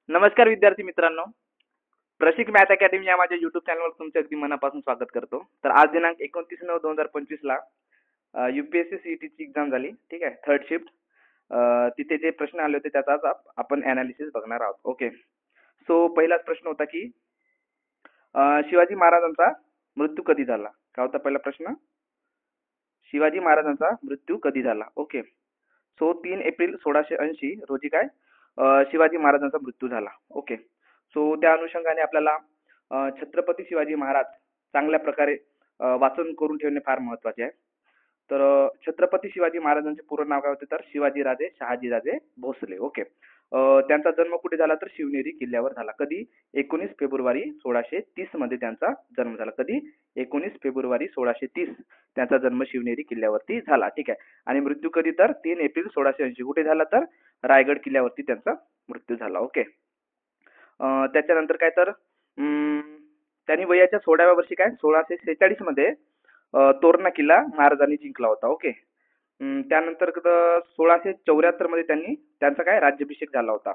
नमस्कार विद्यार्थी मित्रांनो. प्रशिक मॅथ अकॅडमी या माझ्या युट्यूब चॅनलवर तुमचे अगदी मनापासून स्वागत करतो. तर आज दिनांक 29/9/2025 ला UPSC सीईटीची एक्झाम झाली. ठीक आहे, थर्ड शिफ्ट. तिथे जे प्रश्न आले होते त्याचा आज आपण अनालिसिस बघणार आहोत. ओके. सो पहिलाच प्रश्न होता की शिवाजी महाराजांचा मृत्यू कधी झाला? काय होता पहिला प्रश्न? शिवाजी महाराजांचा मृत्यू कधी झाला? ओके. सो 3 एप्रिल 1680 रोजी काय शिवाजी महाराजांचा मृत्यू झाला. ओके. सो त्या अनुषंगाने आपल्याला छत्रपती शिवाजी महाराज चांगल्या प्रकारे वाचन करून ठेवणे फार महत्वाचे आहे. तर छत्रपती शिवाजी महाराजांचे पूर्ण नाव काय होते? तर शिवाजीराजे शहाजीराजे भोसले. ओके. त्यांचा जन्म कुठे झाला? तर शिवनेरी किल्ल्यावर झाला. कधी? 19 फेब्रुवारी 1630 मध्ये त्यांचा जन्म झाला. कधी? 19 फेब्रुवारी 1630 त्यांचा जन्म शिवनेरी किल्ल्यावरती झाला. ठीक आहे. आणि मृत्यू कधी? तर 3 एप्रिल 1680. कुठे झाला? तर रायगड किल्ल्यावरती त्यांचा मृत्यू झाला. ओके. त्याच्यानंतर काय तर त्यांनी वयाच्या 16व्या वर्षी काय 1646 मध्ये तोरणा किल्ला महाराजांनी जिंकला होता. ओके. त्यानंतर 1674 मध्ये त्यांचा काय राज्याभिषेक झाला होता.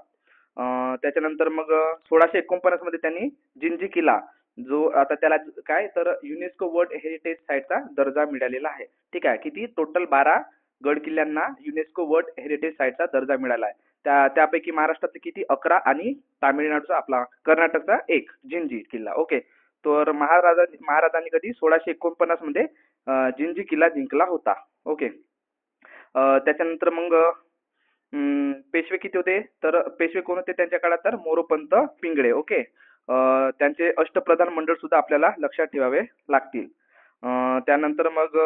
त्याच्यानंतर मग 1649 मध्ये त्यांनी जिंजी किल्ला, जो आता त्याला काय तर युनेस्को वर्ल्ड हेरिटेज साईटचा दर्जा मिळालेला आहे. ठीक आहे. किती? टोटल 12 गड किल्ल्यांना युनेस्को वर्ल्ड हेरिटेज साईटचा दर्जा मिळाला आहे. त्यापैकी महाराष्ट्राचे किती? 11 आणि तामिळनाडूचा आपला कर्नाटकचा 1 जिंजी किल्ला. ओके. तर महाराजांनी कधी 1649 मध्ये जिंजी किल्ला जिंकला होता. ओके. त्याच्यानंतर मग पेशवे किती होते? तर पेशवे कोण होते त्यांच्या काळात? तर मोरोपंत पिंगळे. ओके. त्यांचे अष्टप्रधान मंडळ सुद्धा आपल्याला लक्षात ठेवावे लागतील. त्यानंतर मग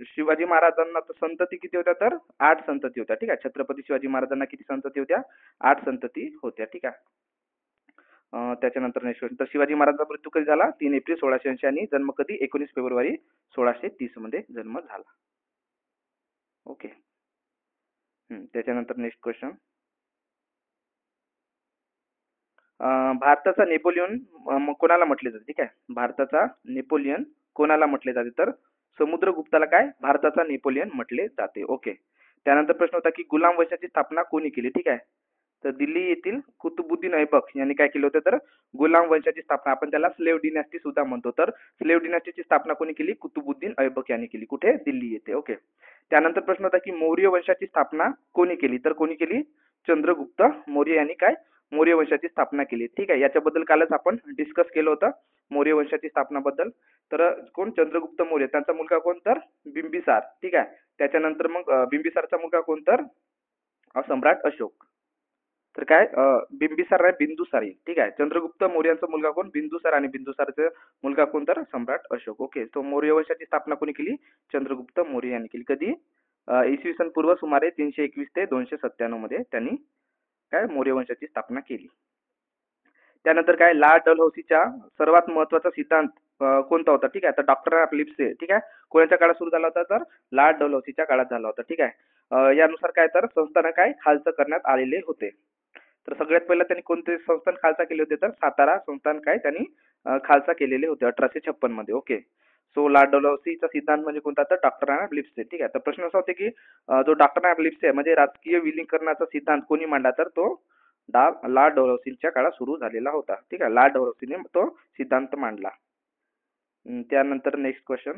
शिवाजी महाराजांना संतती किती होत्या? तर 8 संतती होत्या. ठीक आहे. छत्रपती शिवाजी महाराजांना किती संतती होत्या? 8 संतती होत्या. ठीक आहे. त्याच्यानंतर नेक्स्ट क्वेश्चन. तर शिवाजी महाराजांचा मृत्यू कधी झाला? 3 एप्रिल 1680 आणि जन्म कधी? 19 फेब्रुवारी 1630 मध्ये जन्म झाला. ओके. त्याच्यानंतर नेक्स्ट क्वेश्चन. भारताचा नेपोलियन कोणाला म्हटले जाते? ठीक आहे. भारताचा नेपोलियन कोणाला म्हटले जाते? तर समुद्रगुप्ताला काय भारताचा नेपोलियन म्हटले जाते. ओके. त्यानंतर प्रश्न होता की गुलाम वंशाची स्थापना कोणी केली? ठीक आहे. तर दिल्ली येथील कुतुबुद्दीन ऐबक यांनी काय केलं होतं? तर गुलाम वंशाची स्थापना, आपण त्याला स्लेव्ह डिनॅस्टी सुद्धा म्हणतो. तर स्लेव्ह डिनॅस्टीची स्थापना कोणी केली? कुतुबुद्दीन ऐबक यांनी केली. कुठे? दिल्ली येथे. ओके. त्यानंतर प्रश्न होता की मौर्य वंशाची स्थापना कोणी केली? तर कोणी केली? चंद्रगुप्त मौर्य यांनी काय मौर्य वंशाची स्थापना केली. ठीक आहे. याच्याबद्दल कालच आपण डिस्कस केलं होतं मौर्य वंशाची स्थापना बद्दल. तर कोण? चंद्रगुप्त मौर्य. त्यांचा मुलगा कोण? तर बिंबिसार. ठीक आहे. त्याच्यानंतर मग बिंबिसारचा मुलगा कोण? तर सम्राट अशोक. तर काय बिंबिसार नाही, बिंदुसार. ठीक आहे. चंद्रगुप्त मौर्यांचा मुलगा कोण? बिंदुसार. आणि बिंदुसारचा मुलगा कोण? तर सम्राट अशोक. ओके. तो मौर्य वंशाची स्थापना कोणी केली? चंद्रगुप्त मौर्य यांनी केली. कधी? इसवी सन पूर्व सुमारे 321 ते 297 मध्ये त्यांनी काय मौर्य वंशाची स्थापना केली. त्यानंतर काय लॉर्ड डलहौसीचा सर्वात महत्वाचा सिद्धांत कोणता होता? ठीक आहे. तर डॉक्टर ऑफ लिप्से. ठीक आहे. कोणाच्या काळात सुरू झाला होता? तर लॉर्ड डलहौसीच्या काळात झाला होता. ठीक आहे. यानुसार काय तर संस्थान काय खालचं करण्यात आलेले होते. तर सगळ्यात पहिला त्यांनी कोणते संस्थान खालसा केले होते? तर सातारा संस्थान काय त्यांनी खालसा केलेले होते 1856 मध्ये. ओके. सो लॉर्ड डलहौसीचा सिद्धांत म्हणजे कोणता? तर डॉक्टर ऑफ लिप्से. ठीक आहे. तर प्रश्न असा होता की जो डॉक्टर ऑफ लिप्से म्हणजे राजकीय विलीनीकरणाचा सिद्धांत कोणी मांडला? तर तो लॉर्ड डलहौसीच्या काळात सुरू झालेला होता. ठीक आहे. लॉर्ड डलहौसीने तो सिद्धांत मांडला. त्यानंतर नेक्स्ट क्वेश्चन.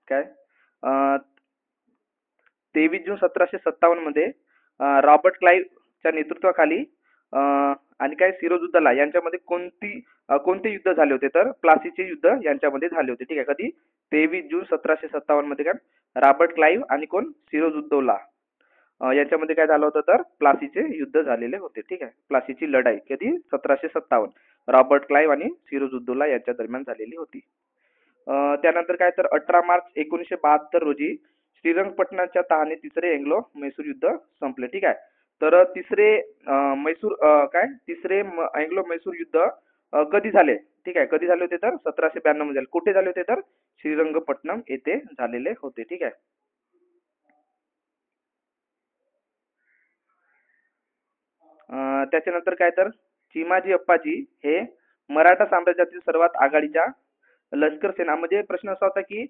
काय 23 जून 1757 मध्ये रॉबर्ट क्लाइव्हच्या नेतृत्वाखाली आणि काय सिरोजुद्दौला यांच्यामध्ये कोणते युद्ध झाले होते? तर प्लासीचे युद्ध यांच्यामध्ये झाले होते. ठीक आहे. कधी? 23 जून 1757 मध्ये काय रॉबर्ट क्लाइव्ह आणि कोण? सिरोजुद्दौला यांच्यामध्ये काय झालं होतं? तर प्लासीचे युद्ध झालेले होते. ठीक आहे. प्लासीची लढाई कधी? 1757. रॉबर्ट क्लाइव्ह आणि सिरोजुद्दौला यांच्या दरम्यान झालेली होती. त्यानंतर काय तर 18 मार्च 1972 रोजी श्रीरंगपट्टणच्या तहाने तिसरे अँग्लो मैसूर युद्ध संपले. ठीक आहे. तर तिसरे अँग्लो मैसूर युद्ध कधी झाले? ठीक आहे. कधी झाले होते? तर 1792 मध्ये झाले. कुठे झाले होते? तर श्रीरंगपट्टणम येथे झालेले होते. ठीक आहे. त्याच्यानंतर काय तर चिमाजी अप्पाजी हे मराठा साम्राज्यातील सर्वात आघाडीच्या लष्कर सेना म्हणजे प्रश्न असा होता की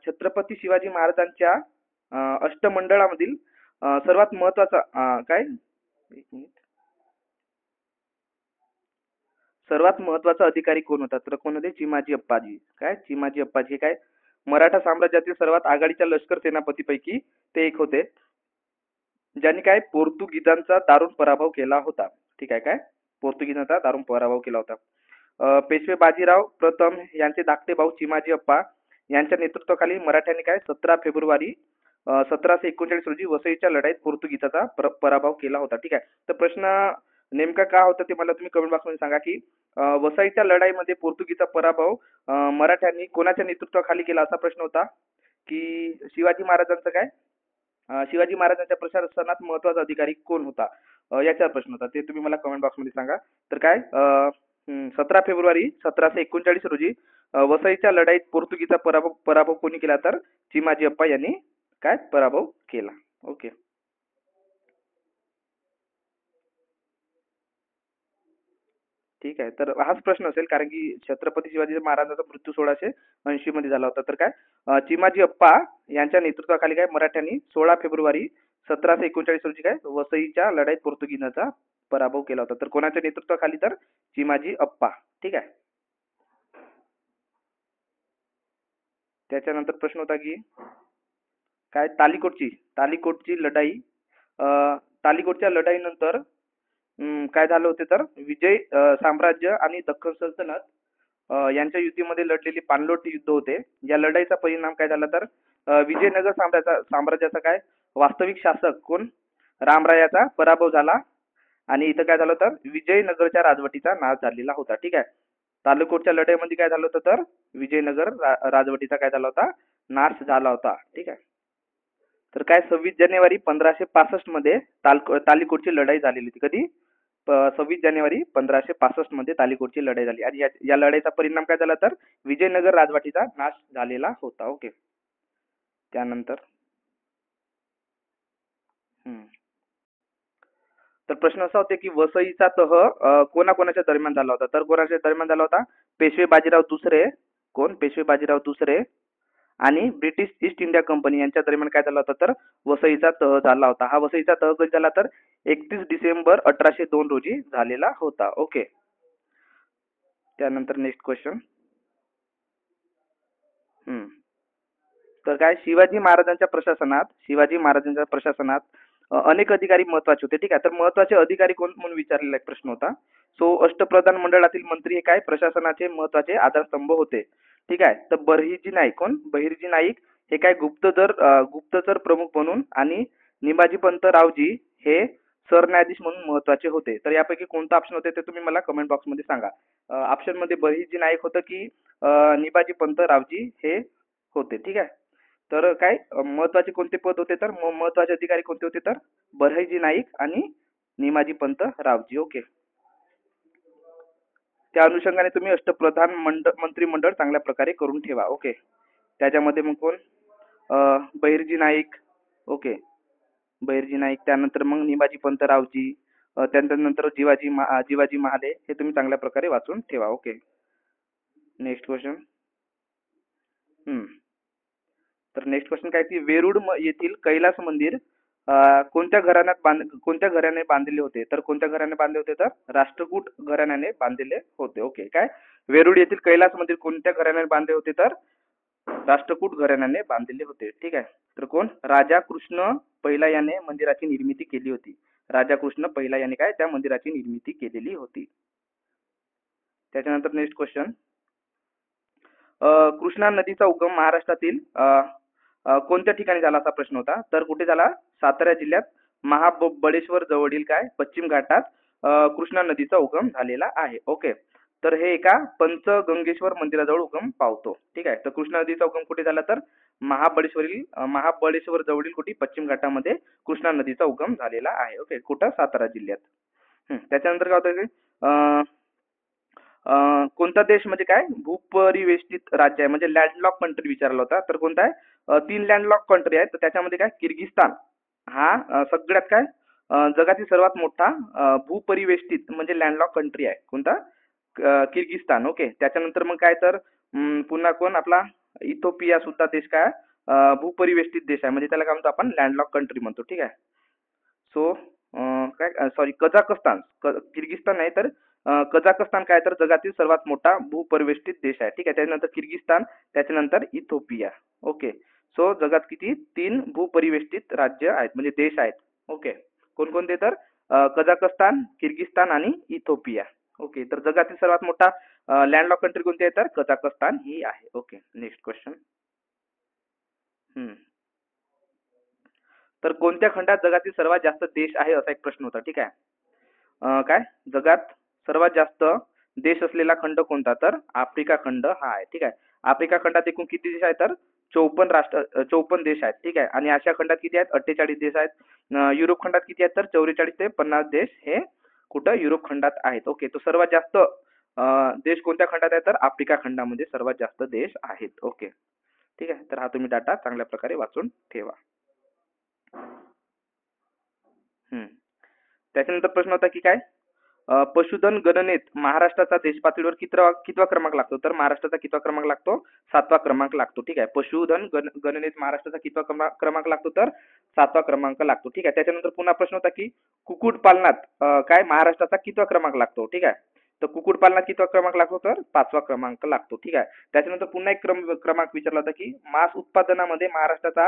छत्रपती शिवाजी महाराजांच्या अष्टमंडळामधील सर्वात महत्वाचा काय एक मिनिट सर्वात महत्वाचा अधिकारी कोण होता? तर कोण होते? चिमाजी अप्पाजी. काय? चिमाजी अप्पाजी काय मराठा साम्राज्यातील सर्वात आघाडीच्या लष्कर सेनापतीपैकी ते एक होते, ज्यांनी काय पोर्तुगीजांचा दारुण पराभव केला होता. ठीक आहे काय? पोर्तुगीजांचा दारुण पराभव केला होता. पेशवे बाजीराव प्रथम यांचे धाकटे भाऊ चिमाजी अप्पा यांच्या नेतृत्वाखाली मराठ्यांनी काय 17 फेब्रुवारी 1739 रोजी वसईच्या लढाईत पोर्तुगीजाचा पराभव केला होता. ठीक आहे. तर प्रश्न नेमका का होता ते मला तुम्ही कमेंट बॉक्समध्ये सांगा की वसईच्या लढाईमध्ये पोर्तुगीजचा पराभव मराठ्यांनी कोणाच्या नेतृत्वाखाली केला असा प्रश्न होता की शिवाजी महाराजांचं काय शिवाजी महाराजांच्या प्रशासनात महत्वाचा अधिकारी कोण होता याचा प्रश्न होता. ते तुम्ही मला कमेंट बॉक्समध्ये सांगा. तर काय 17 फेब्रुवारी 1739 रोजी वसईच्या लढाईत पोर्तुगीजचा पराभव कोणी केला? तर चिमाजी अप्पा यांनी काय पराभव केला. ओके. ठीक आहे. तर हाच प्रश्न असेल कारण की छत्रपती शिवाजी महाराजांचा मृत्यू 1680 मध्ये झाला होता. तर काय चिमाजी अप्पा यांच्या नेतृत्वाखाली काय मराठ्यांनी 16 फेब्रुवारी 1739 रोजी काय वसईच्या लढाईत पोर्तुगीजांचा पराभव केला होता. तर कोणाच्या नेतृत्वाखाली? तर चिमाजी अप्पा. ठीक आहे. त्याच्यानंतर प्रश्न होता की काय तालिकोटची लढाई तालिकोटच्या लढाईनंतर काय झालं होते? तर विजय साम्राज्य आणि दख्खन सल्तनत यांच्या युतीमध्ये लढलेले पाणलोट युद्ध होते. या लढाईचा परिणाम काय झाला? तर विजयनगर साम्राज्याचा काय वास्तविक शासक कोण रामरायाचा पराभव झाला आणि इथं काय झालं? तर विजयनगरच्या राजवटीचा नाश झालेला होता. ठीक आहे. तालिकोटच्या लढाईमध्ये काय झालं होतं? तर विजयनगर राजवटीचा काय झाला होता? नाश झाला होता. ठीक आहे. तर काय 26 जानेवारी 1565 मध्ये तालिकोटची लढाई झालेली होती. कधी? 26 जानेवारी 1565 मध्ये तालिकोटची लढाई झाली आणि या लढाईचा परिणाम काय झाला? तर विजयनगर राजवटीचा नाश झालेला होता. ओके. त्यानंतर तर प्रश्न असा होता की वसईचा तह कोणाकोणाच्या दरम्यान झाला होता? तर कोणाच्या दरम्यान झाला होता? पेशवे बाजीराव दुसरे. कोण? पेशवे बाजीराव दुसरे आणि ब्रिटिश ईस्ट इंडिया कंपनी यांच्या दरम्यान काय झाला होता? तर वसईचा तह झाला होता. हा वसईचा तह कधी झाला? तर 31 डिसेंबर 1802 रोजी झालेला होता. ओके. त्यानंतर नेक्स्ट क्वेश्चन. तर काय शिवाजी महाराजांच्या प्रशासनात अनेक अधिकारी महत्वाचे होते. ठीक आहे. तर महत्वाचे अधिकारी कोण म्हणून विचारलेला एक प्रश्न होता. सो अष्टप्रधान मंडळातील मंत्री हे काय प्रशासनाचे महत्वाचे आधारस्तंभ होते. ठीक आहे. तर बहिर्जी नाईक. कोण? बहिर्जी नाईक हे काय गुप्तचर प्रमुख म्हणून आणि निमाजीपंत रावजी हे सरन्यायाधीश म्हणून महत्वाचे होते. तर यापैकी कोणता ऑप्शन होते ते तुम्ही मला कमेंट बॉक्समध्ये सांगा. ऑप्शन मध्ये बहिर्जी नाईक होतं की निमाजीपंत रावजी हे होते. ठीक आहे. तर काय महत्वाचे कोणते पद होते? तर महत्वाचे अधिकारी कोणते होते? तर बहिर्जी नाईक आणि निमाजीपंत रावजी. ओके. त्या अनुषंगाने तुम्ही अष्टप्रधान मंत्रिमंडळ चांगल्या प्रकारे करून ठेवा. ओके. त्याच्यामध्ये मग कोण? बहिर्जी नाईक. ओके. बहिर्जी नाईक. त्यानंतर मग निमाजीपंत रावजी. त्यानंतर जिवाजी महाले हे तुम्ही चांगल्या प्रकारे वाचून ठेवा. ओके. Next question. तर नेक्स्ट क्वेश्चन काय की वेरूळ येथील कैलास मंदिर कोणत्या घराण्याने बांधलेले होते? तर कोणत्या घराण्याने बांधले होते? तर राष्ट्रकूट घराण्याने बांधलेले होते. ओके. काय वेरूळ येथील कैलास मंदिर कोणत्या घराण्याने बांधले होते? तर राष्ट्रकूट घराण्याने बांधलेले होते. ठीक आहे. तर कोण? राजा कृष्ण पहिला याने मंदिराची निर्मिती केली होती. राजा कृष्ण पहिला याने काय त्या मंदिराची निर्मिती केलेली होती. त्याच्यानंतर नेक्स्ट क्वेश्चन. कृष्णा नदीचा उगम महाराष्ट्रातील कोणत्या ठिकाणी झाला असा प्रश्न होता? तर कुठे झाला? सातारा जिल्ह्यात महाबळेश्वर जवळील काय पश्चिम घाटात कृष्णा नदीचा उगम झालेला आहे. ओके. तर हे एका पंचगंगेश्वर मंदिराजवळ उगम पावतो. ठीक आहे. तर कृष्णा नदीचा उगम कुठे झाला? तर महाबळेश्वर जवळील कुठे पश्चिम घाटामध्ये कृष्णा नदीचा उगम झालेला आहे. ओके. कुठं? सातारा जिल्ह्यात. त्याच्यानंतर काय होतं? कोणता देश म्हणजे काय भूपरिवेष्टित राज्य आहे म्हणजे लँडलॉक कंट्री विचारला होता. तर कोणता आहे? 3 लँडलॉक कंट्री आहेत. तर त्याच्यामध्ये काय किर्गिस्तान हा सगळ्यात काय जगातील सर्वात मोठा भूपरिवेष्टित म्हणजे लँडलॉक कंट्री आहे. कोणता? किर्गिस्तान. ओके. त्याच्यानंतर मग काय तर पुन्हा कोण? आपला इथिओपिया सुद्धा देश काय भूपरिवेष्टित देश आहे, म्हणजे त्याला काय म्हणतो आपण, लँडलॉक कंट्री म्हणतो. ठीक आहे. सो काय सॉरी कझाकस्तान, किर्गिस्तान नाही तर कझाकस्तान काय तर जगातील सर्वात मोठा भूपरिवेष्टित देश आहे. ठीक आहे. त्याच्यानंतर किर्गिस्तान, त्याच्यानंतर इथिओपिया. ओके. सो जगात किती 3 भूपरिवेष्टित राज्य आहेत म्हणजे देश आहेत. ओके. कोणकोणते तर कझाकस्तान, किर्गिस्तान आणि इथिओपिया. ओके. तर जगातील सर्वात मोठा लँडलॉक कंट्री कोणती आहे तर कझाकस्तान ही आहे. ओके. Next question. तर कोणत्या खंडात जगातील सर्वात जास्त देश आहे असा एक प्रश्न होता. ठीक आहे. काय जगात सर्वात जास्त देश असलेला खंड कोणता तर आफ्रिका खंड हा आहे. ठीक आहे. आफ्रिका खंडात एकूण किती देश आहेत तर 54 देश आहेत. ठीक आहे. आणि आशिया खंडात किती आहेत 48 देश आहेत. युरोप खंडात किती आहेत तर 44 ते 50 देश हे कुठं युरोप खंडात आहेत. ओके. तो सर्वात जास्त देश कोणत्या खंडात आहे तर आफ्रिका खंडामध्ये सर्वात जास्त देश आहेत. ओके. ठीक आहे. तर हा तुम्ही डाटा चांगल्या प्रकारे वाचून ठेवा. त्याच्यानंतर प्रश्न होता की काय पशुधन गणनेत महाराष्ट्राचा देश पातळीवर कितवा क्रमांक लागतो तर महाराष्ट्राचा कितवा क्रमांक लागतो 7वा क्रमांक लागतो. ठीक आहे. पशुधन गणनेत महाराष्ट्राचा कितवा क्रमांक लागतो तर 7वा क्रमांक लागतो. ठीक आहे. त्याच्यानंतर पुन्हा प्रश्न होता की कुक्कुटपालनात काय महाराष्ट्राचा कितवा क्रमांक लागतो. ठीक आहे. तर कुक्कुटपालनात कितवा क्रमांक लागतो तर 5वा क्रमांक लागतो. ठीक आहे. त्याच्यानंतर पुन्हा एक क्रमांक विचारला होता की मांस उत्पादनामध्ये महाराष्ट्राचा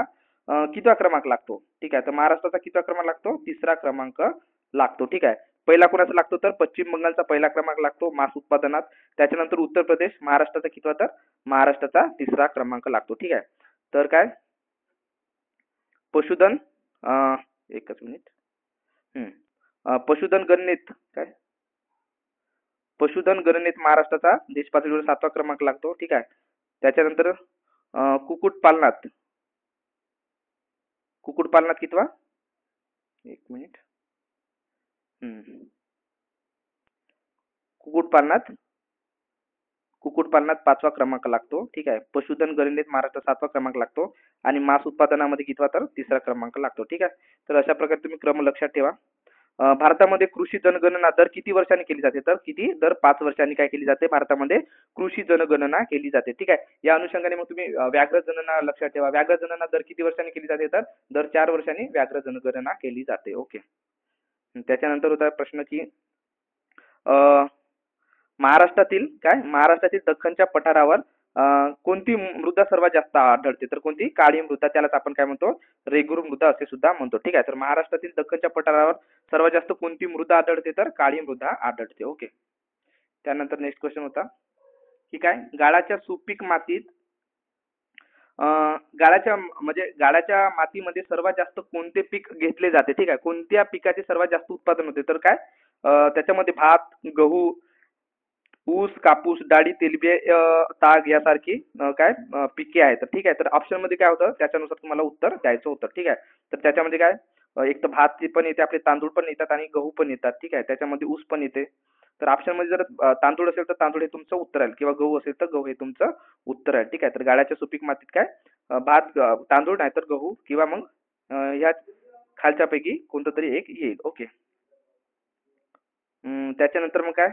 कितवा क्रमांक लागतो. ठीक आहे. तर महाराष्ट्राचा कितवा क्रमांक लागतो 3रा क्रमांक लागतो. ठीक आहे. पहिला कोणाचा लागतो तर पश्चिम बंगालचा पहिला क्रमांक लागतो मांस उत्पादनात. त्याच्यानंतर उत्तर प्रदेश, महाराष्ट्राचा कितवा तर महाराष्ट्राचा 3रा क्रमांक लागतो. ठीक आहे. तर काय पशुधन एकच मिनिट पशुधन गणनेत काय पशुधन गणनेत महाराष्ट्राचा देश पातळीवर 7वा क्रमांक लागतो. ठीक आहे. त्याच्यानंतर कुक्कुटपालनात कितवा एक मिनिट कुक्कुटपालनात 5वा क्रमांक लागतो. ठीक आहे. पशुधन गणनेत महाराष्ट्र 7वा क्रमांक लागतो आणि मांस उत्पादनामध्ये कितवा तर 3रा क्रमांक लागतो. ठीक आहे. तर अशा प्रकारे तुम्ही क्रम लक्षात ठेवा. भारतामध्ये कृषी जनगणना दर किती वर्षांनी केली जाते तर किती दर 5 वर्षांनी काय केली जाते भारतामध्ये कृषी जनगणना केली जाते. ठीक आहे. या अनुषंगाने मग तुम्ही व्याघ्र जनगणना लक्षात ठेवा. व्याघ्र जनगणना दर किती वर्षांनी केली जाते तर दर 4 वर्षांनी व्याघ्र जनगणना केली जाते. ओके. त्याच्यानंतर होता प्रश्न की महाराष्ट्रातील दख्खनच्या पठारावर कोणती मृदा सर्वात जास्त आढळते तर कोणती काळी मृदा, त्यालाच आपण काय म्हणतो रेगूर मृदा असे सुद्धा म्हणतो. ठीक आहे. तर महाराष्ट्रातील दख्खनच्या पठारावर सर्वात जास्त कोणती मृदा आढळते तर काळी मृदा आढळते. ओके. त्यानंतर नेक्स्ट क्वेश्चन होता की काय गाळाच्या सुपीक मातीत गाळाच्या मातीमध्ये सर्वात जास्त कोणते पीक घेतले जाते. ठीक आहे. कोणत्या पिकाचे सर्वात जास्त उत्पादन होते तर काय त्याच्यामध्ये भात, गहू, ऊस, कापूस, डाळी, तेलबिया, ताग यासारखी काय पिके आहेत. ठीक आहे. तर ऑप्शन मध्ये काय होतं त्याच्यानुसार तुम्हाला उत्तर द्यायचं होतं. ठीक आहे. तर त्याच्यामध्ये काय एक तर भात पण येते, आपले तांदूळ पण येतात आणि गहू पण येतात. ठीक आहे. त्याच्यामध्ये ऊस पण येते. तर ऑप्शन मध्ये जर तांदूळ असेल तर तांदूळ हे तुमचं उत्तर आहे किंवा गहू असेल तर गहू हे तुमचं उत्तर आहे. ठीक आहे. तर गाळाच्या सुपीक मातीत काय भात, तांदूळ नाही तर गहू किंवा मग ह्या खालच्यापैकी कोणतं तरी एक येईल. ओके. त्याच्यानंतर मग काय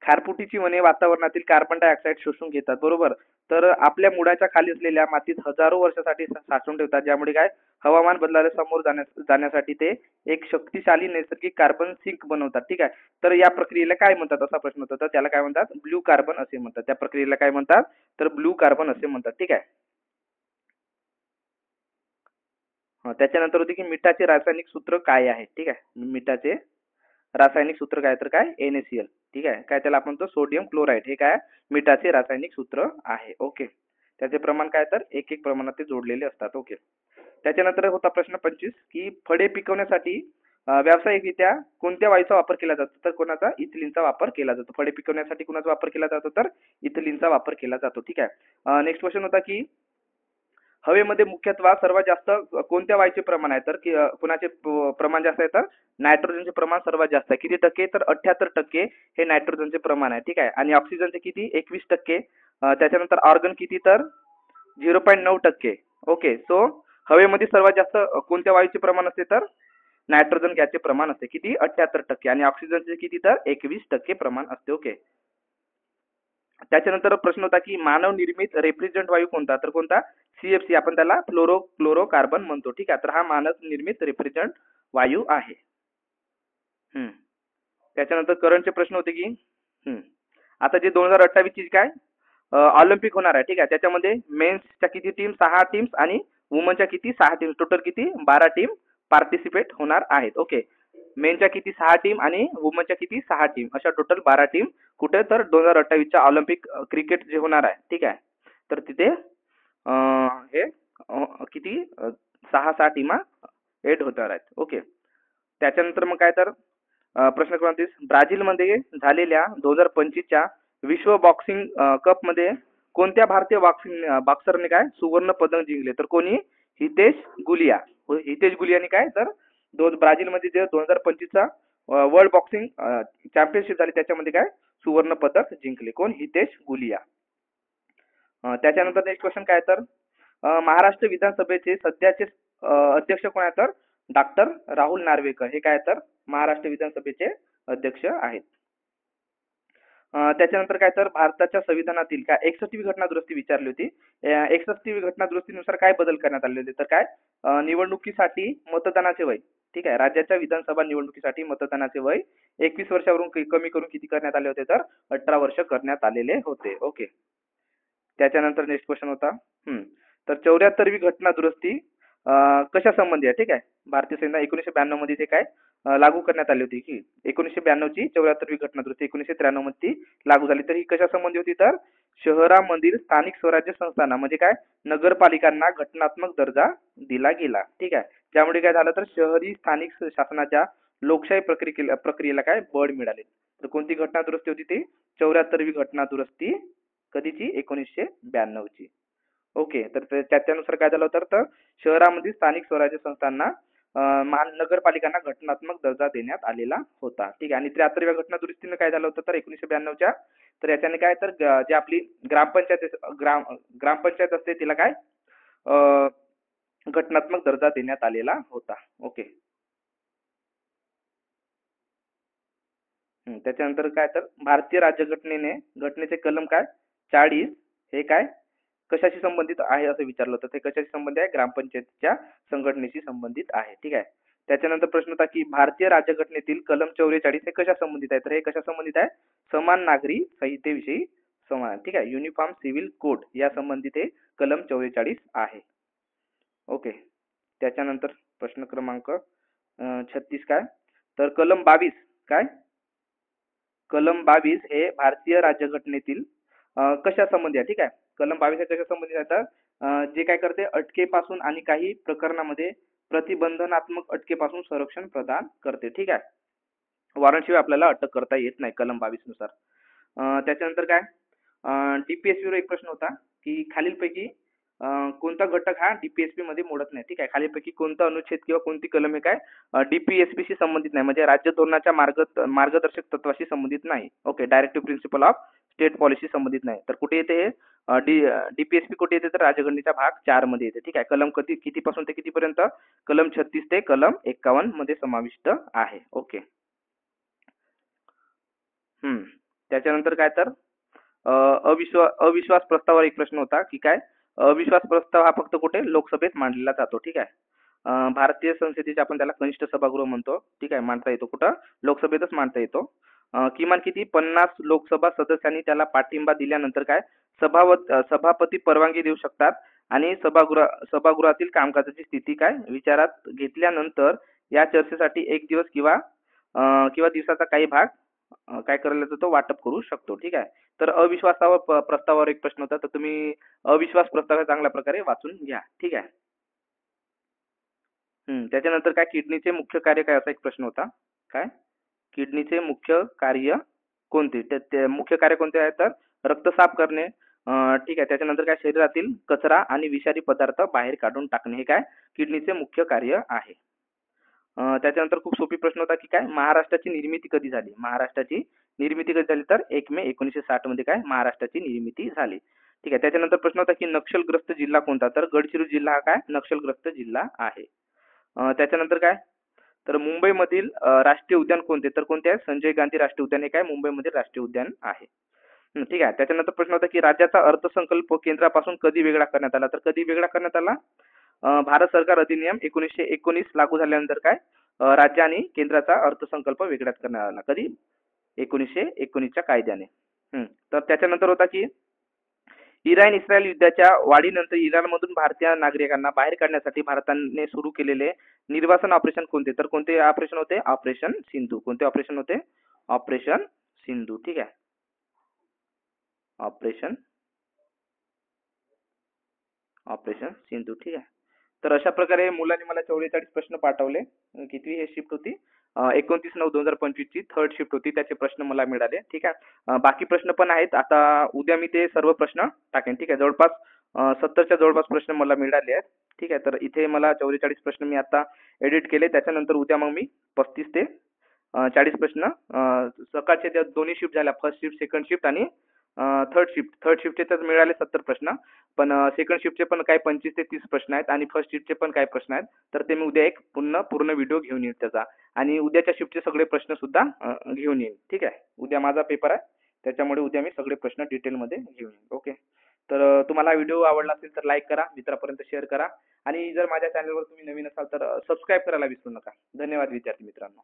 खारफुटीची वने वातावरणातील कार्बन डायऑक्साईड शोषून घेतात. बरोबर. तर आपल्या मुळाच्या खाली असलेल्या मातीत हजारो वर्षासाठी साठवून ठेवतात, ज्यामुळे काय हवामान बदलाला समोर जाण्यासाठी ते एक शक्तिशाली नैसर्गिक कार्बन सिंक बनवतात. ठीक आहे. तर या प्रक्रियेला काय म्हणतात असा प्रश्न होता. तर त्याला काय म्हणतात ब्ल्यू कार्बन असे म्हणतात. त्या प्रक्रियेला काय म्हणतात तर ब्ल्यू कार्बन असे म्हणतात. ठीक आहे. त्याच्यानंतर होते की मिठाचे रासायनिक सूत्र काय आहे. ठीक आहे. मिठाचे रासायनिक सूत्र काय तर काय NaCl. ठीक आहे. काय त्याला आपण म्हणतो सोडियम क्लोराईड. हे काय मिठाचे रासायनिक सूत्र आहे. ओके. त्याचे प्रमाण काय तर एक प्रमाणात ते जोडलेले असतात. ओके. त्याच्यानंतर होता प्रश्न 25 की फळे पिकवण्यासाठी व्यावसायिकरित्या कोणत्या वायूचा वापर केला जातो तर कोणाचा इथिलीनचा वापर केला जातो. फळे पिकवण्यासाठी कोणाचा वापर केला जातो तर इथिलीनचा वापर केला जातो. ठीक आहे. नेक्स्ट क्वेश्चन होता की हवेमध्ये मुख्यत्वे सर्वात जास्त कोणत्या वायूचे प्रमाण आहे तर कुणाचे प्रमाण जास्त आहे तर नायट्रोजनचे प्रमाण सर्वात जास्त आहे. किती टक्के तर 78% हे नायट्रोजनचे प्रमाण आहे. ठीक आहे. आणि ऑक्सिजनचे किती 21%. त्याच्यानंतर ऑर्गन किती तर 0.9%. ओके. सो हवेमध्ये सर्वात जास्त कोणत्या वायूचे प्रमाण असते तर नायट्रोजन गॅसचे प्रमाण असते किती 78% आणि ऑक्सिजनचे किती तर 21% प्रमाण असते. ओके. त्याच्यानंतर प्रश्न होता की मानव निर्मित रेफ्रिजरंट वायू कोणता, तर कोणता CFC, आपण त्याला फ्लोरोकार्बन म्हणतो. ठीक आहे, तर हा मानव निर्मित रेफ्रिजरंट वायू आहे. हम्म. त्याच्यानंतर करंटचे प्रश्न होते की आता जे 2028 ची काय ऑलिम्पिक होणार आहे. ठीक आहे, त्याच्यामध्ये मेन्सच्या किती टीम, 6 टीम्स, आणि वुमनच्या किती, 6 टीम्स, टोटल किती 12 टीम पार्टिसिपेट होणार आहेत. ओके, मेनच्या किती 6 टीम आणि वुमनच्या किती 6 टीम, अशा टोटल 12 टीम कुठे, तर 2028च्या ऑलिम्पिक क्रिकेट जे होणार आहे. ठीक आहे, तर तिथे हे किती 6 टीमा एड होणार आहेत. ओके, त्याच्यानंतर मग काय तर प्रश्न क्रमांक 30, ब्राझीलमध्ये झालेल्या 2025च्या विश्व बॉक्सिंग कपमध्ये कोणत्या भारतीय बॉक्सरने काय सुवर्ण पदक जिंकले, तर कोणी, हितेश गुलिया. हितेश गुलियाने काय तर ब्राझीलमध्ये जे 2025चा वर्ल्ड बॉक्सिंग चॅम्पियनशिप झाली त्याच्यामध्ये काय सुवर्ण पदक जिंकले, कोण, हितेश गुलिया. त्याच्यानंतर नेक्स्ट क्वेश्चन काय तर महाराष्ट्र विधानसभेचे सध्याचे अध्यक्ष कोण आहे, तर डॉक्टर राहुल नार्वेकर हे काय तर महाराष्ट्र विधानसभेचे अध्यक्ष आहेत. त्याच्यानंतर काय तर भारताच्या संविधानातील काय 61वी घटना दुरुस्ती विचारली होती. 61वी घटना दुरुस्तीनुसार काय बदल करण्यात आले होते, तर काय निवडणुकीसाठी मतदानाचे वय, ठीक आहे, राज्याच्या विधानसभा निवडणुकीसाठी मतदानाचे वय 21 वर्षावरून कमी करून किती करण्यात आले होते, तर 18 वर्ष करण्यात आलेले होते. ओके, त्याच्यानंतर नेक्स्ट क्वेश्चन होता तर 74वी घटना दुरुस्ती कशा संबंधी आहे. ठीक आहे, भारतीय संविधान 1992 मध्ये ते काय लागू करण्यात आली होती की 1992 ची 74वी घटना दुरुस्ती 1993 मध्ये लागू झाली. तर ही कशा संबंधी होती, तर शहरामधील स्थानिक स्वराज्य संस्थांना म्हणजे काय नगरपालिकांना घटनात्मक दर्जा दिला गेला. ठीक आहे, त्यामुळे काय झालं, तर शहरी स्थानिक शासनाच्या लोकशाही प्रक्रियेला काय बळ मिळाले. तर कोणती घटना दुरुस्ती होती ती 74वी घटना दुरुस्ती, कधीची 1992 ची. ओके, तर त्याच्यानुसार काय झालं होतं, तर शहरामध्ये स्थानिक स्वराज्य संस्थांना महानगरपालिकांना घटनात्मक दर्जा देण्यात आलेला होता. ठीक आहे, आणि 73व्या घटना दुरुस्तीने काय झालं होतं, तर 1992च्या, तर याच्याने काय तर जे आपली ग्रामपंचायत असते तिला काय घटनात्मक दर्जा देण्यात आलेला होता. ओके, त्याच्यानंतर काय तर भारतीय घटनेचे कलम काय 40 हे काय कशाशी संबंधित आहे असं विचारलं होतं. ते कशाशी संबंधित आहे, ग्रामपंचायतीच्या संघटनेशी संबंधित आहे. ठीक आहे, त्याच्यानंतर प्रश्न होता की भारतीय राज्यघटनेतील कलम 44 हे कशा संबंधित आहे, तर हे कशा संबंधित आहे, समान नागरी संहितेविषयी समान. ठीक आहे, युनिफॉर्म सिव्हिल कोड या संबंधित हे कलम 44 आहे. ओके, त्याच्यानंतर प्रश्न क्रमांक 36 काय, तर कलम 22 काय, कलम 22 हे भारतीय राज्यघटनेतील कशा संबंधी आहे. ठीक आहे, कलम 22 हे कशा संबंधित आहे, तर जे काय करते अटकेपासून आणि काही प्रकरणामध्ये प्रतिबंधनात्मक अटकेपासून संरक्षण प्रदान करते. ठीक आहे, वॉरंटशिवाय आपल्याला अटक करता येत नाही कलम 22 नुसार. त्याच्यानंतर काय DPSP वर एक प्रश्न होता की खालीलपैकी कोणता घटक हा DPSP मध्ये मोडत नाही. ठीक आहे, खालीलपैकी कोणता अनुच्छेद किंवा कोणती कलम हे काय DPSP शी संबंधित नाही, म्हणजे राज्य धोरणाच्या मार्गदर्शक तत्वाशी संबंधित नाही. Okay, directive principle of state policy संबंधित नाही. तर कुठे येते हे DPSP कुठे येते, तर राज्यघटनेच्या भाग 4 मध्ये येते. ठीक आहे, कलम कितीपासून ते कितीपर्यंत, कलम 36 ते कलम 51 मध्ये समाविष्ट आहे. ओके, त्याच्यानंतर काय तर अविश्वास प्रस्तावावर एक प्रश्न होता की काय अविश्वास प्रस्ताव हा फक्त कुठे लोकसभेत मांडला जातो. ठीक आहे, भारतीय संसदेचे आपण त्याला कनिष्ठ सभागृह म्हणतो. ठीक आहे, मांडता येतो कुठं, लोकसभेतच मांडता येतो. किमान किती 50 लोकसभा सदस्यांनी त्याला पाठिंबा दिल्यानंतर काय सभापती परवानगी देऊ शकतात आणि सभागृहातील कामकाजाची स्थिती काय विचारात घेतल्यानंतर या चर्चेसाठी एक दिवस किंवा दिवसाचा काही भाग काय करायला जातो, वाटप करू शकतो. ठीक आहे, तर प्रस्तावावर एक प्रश्न होता, तर तुम्ही अविश्वास प्रस्ताव चांगल्या प्रकारे वाचून घ्या. ठीक आहे, त्याच्यानंतर काय किडनीचे मुख्य कार्य काय असा एक प्रश्न होता. काय किडनीचे मुख्य कार्य कोणते, ते मुख्य कार्य कोणते आहे, तर रक्त साफ करणे. ठीक आहे, त्याच्यानंतर काय शरीरातील कचरा आणि विषारी पदार्थ बाहेर काढून टाकणे हे काय किडनीचे मुख्य कार्य आहे. त्याच्यानंतर खूप सोपी प्रश्न होता की काय महाराष्ट्राची निर्मिती कधी झाली, महाराष्ट्राची निर्मिती कधी झाली, तर 1 मे 1960 मध्ये काय महाराष्ट्राची निर्मिती झाली. ठीक आहे, त्याच्यानंतर प्रश्न होता की नक्षलग्रस्त जिल्हा कोणता, तर गडचिरोली जिल्हा हा काय नक्षलग्रस्त जिल्हा आहे. त्याच्यानंतर काय तर मुंबईमधील राष्ट्रीय उद्यान कोणते, तर कोणते आहे, संजय गांधी राष्ट्रीय उद्यान हे काय मुंबईमधील राष्ट्रीय उद्यान आहे. ठीक आहे. त्याच्यानंतर प्रश्न होता की राज्याचा अर्थसंकल्प केंद्रापासून कधी वेगळा करण्यात आला? तर कधी वेगळा करण्यात आला? भारत सरकार अधिनियम 1919 लागू झाल्यानंतर काय राज्य आणि केंद्राचा अर्थसंकल्प वेगळाच करण्यात आला. कधी? 1919च्या कायद्याने. तर त्याच्यानंतर होता की इराण इस्रायल युद्धाच्या वाढीनंतर इराणमधून भारतीय नागरिकांना बाहेर काढण्यासाठी भारताने सुरू केलेले निर्वासन ऑपरेशन कोणते? तर कोणते ऑपरेशन होते? ऑपरेशन सिंधू. कोणते ऑपरेशन होते? ऑपरेशन सिंधू. ठीक आहे. Operation operation Sindhu. ठीक आहे. तर अशा प्रकारे मुलांनी मला 44 प्रश्न पाठवले. कितवी हे शिफ्ट होती? 29/9/2025 ची थर्ड शिफ्ट होती. त्याचे प्रश्न मला मिळाले. ठीक आहे. बाकी प्रश्न पण आहेत. आता उद्या मी ते सर्व प्रश्न टाकेन. ठीक आहे. जवळपास 70च्या जवळपास प्रश्न मला मिळाले आहेत. ठीक आहे. तर इथे मला 44 प्रश्न मी आता एडिट केले. त्याच्यानंतर उद्या मग मी 35 ते 40 प्रश्न सकाळचे त्या दोन्ही शिफ्ट झाल्या, फर्स्ट शिफ्ट, सेकंड शिफ्ट आणि थर्ड शिफ्टचे तर मिळाले 70 प्रश्न. पण सेकंड शिफ्टचे पण काही 25 ते 30 प्रश्न आहेत आणि फर्स्ट शिफ्टचे पण काही प्रश्न आहेत. तर ते मी उद्या एक पूर्ण व्हिडिओ घेऊन येईल त्याचा आणि उद्याच्या शिफ्टचे सगळे प्रश्न सुद्धा घेऊन येईल. ठीक आहे. उद्या माझा पेपर आहे. त्याच्यामुळे उद्या मी सगळे प्रश्न डिटेलमध्ये घेऊन येईल. ओके. तर तुम्हाला व्हिडिओ आवडला असेल तर लाईक करा, मित्रापर्यंत शेअर करा आणि जर माझ्या चॅनलवर तुम्ही नवीन असाल तर सबस्क्राईब करायला विसरू नका. धन्यवाद विद्यार्थी मित्रांनो.